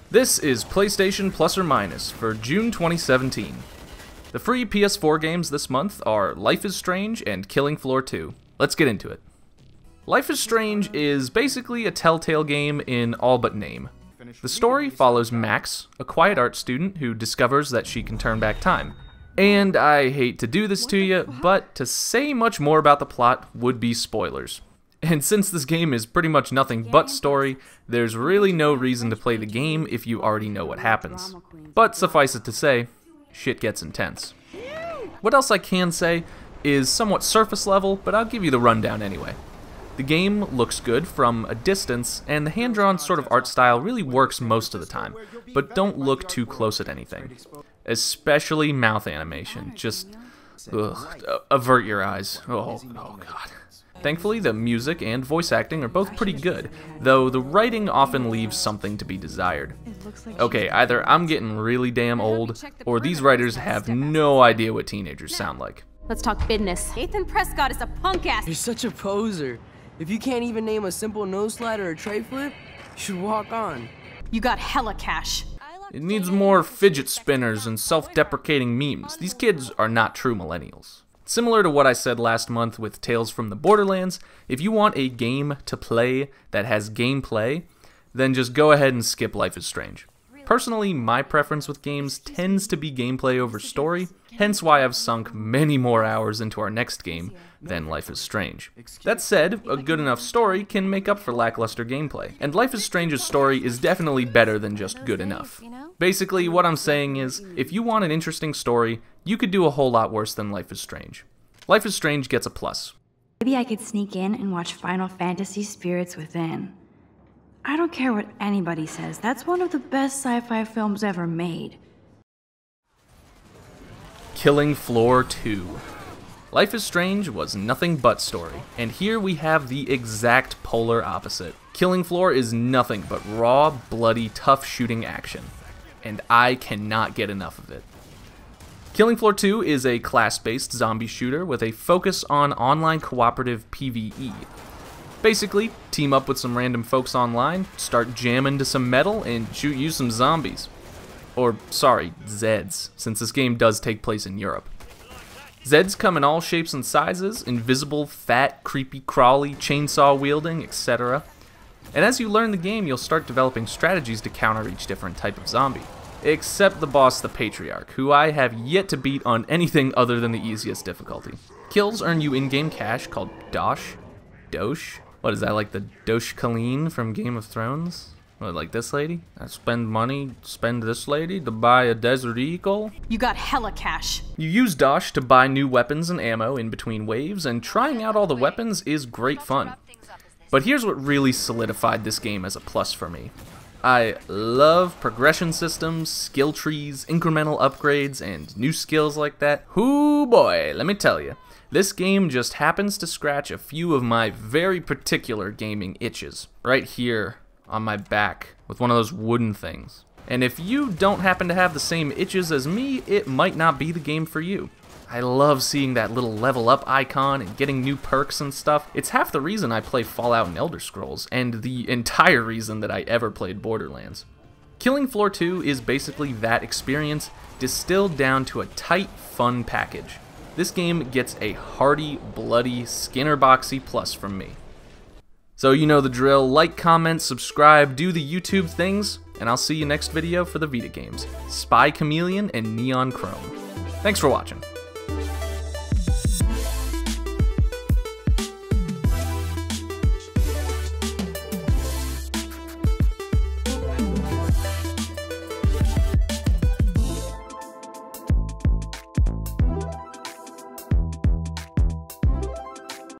This is PlayStation Plus or Minus for June 2017. The free PS4 games this month are Life is Strange and Killing Floor 2. Let's get into it. Life is Strange is basically a Telltale game in all but name. The story follows Max, a quiet art student who discovers that she can turn back time. And I hate to do this to you, but to say much more about the plot would be spoilers. And since this game is pretty much nothing but story, there's really no reason to play the game if you already know what happens. But suffice it to say, shit gets intense. What else I can say is somewhat surface level, but I'll give you the rundown anyway. The game looks good from a distance, and the hand-drawn sort of art style really works most of the time, but don't look too close at anything. Especially mouth animation, just, avert your eyes. Oh god. Thankfully, the music and voice acting are both pretty good, though the writing often leaves something to be desired. Okay, either I'm getting really damn old, or these writers have no idea what teenagers sound like. Let's talk business. Ethan Prescott is a punk ass. You're such a poser. If you can't even name a simple nose slide or a tray flip, you should walk on. You got hella cash. It needs more fidget spinners and self-deprecating memes. These kids are not true millennials. Similar to what I said last month with Tales from the Borderlands, if you want a game to play that has gameplay, then just go ahead and skip Life is Strange. Personally, my preference with games tends to be gameplay over story, hence why I've sunk many more hours into our next game than Life is Strange. That said, a good enough story can make up for lackluster gameplay, and Life is Strange's story is definitely better than just good enough. Basically, what I'm saying is, if you want an interesting story, you could do a whole lot worse than Life is Strange. Life is Strange gets a plus. Maybe I could sneak in and watch Final Fantasy Spirits Within. I don't care what anybody says, that's one of the best sci-fi films ever made. Killing Floor 2. Life is Strange was nothing but story, and here we have the exact polar opposite. Killing Floor is nothing but raw, bloody, tough shooting action, and I cannot get enough of it. Killing Floor 2 is a class-based zombie shooter with a focus on online cooperative PvE. Basically, team up with some random folks online, start jamming to some metal, and shoot you some zombies. Or, sorry, Zeds, since this game does take place in Europe. Zeds come in all shapes and sizes, invisible, fat, creepy, crawly, chainsaw-wielding, etc. And as you learn the game, you'll start developing strategies to counter each different type of zombie. Except the boss, the Patriarch, who I have yet to beat on anything other than the easiest difficulty. Kills earn you in-game cash called Dosh? Dosh? What is that, like the Dosh Colleen from Game of Thrones? What, like this lady? I spend this lady to buy a Desert Eagle? You got hella cash. You use Dosh to buy new weapons and ammo in between waves, and trying out all the weapons is great fun. But here's what really solidified this game as a plus for me. I love progression systems, skill trees, incremental upgrades, and new skills like that. Hoo boy, let me tell you. This game just happens to scratch a few of my very particular gaming itches. Right here on my back with one of those wooden things. And if you don't happen to have the same itches as me, it might not be the game for you. I love seeing that little level up icon and getting new perks and stuff. It's half the reason I play Fallout and Elder Scrolls, and the entire reason that I ever played Borderlands. Killing Floor 2 is basically that experience distilled down to a tight, fun package. This game gets a hearty, bloody, Skinner-boxy plus from me. So you know the drill, like, comment, subscribe, do the YouTube things, and I'll see you next video for the Vita games, Spy Chameleon and Neon Chrome. Thanks for watching.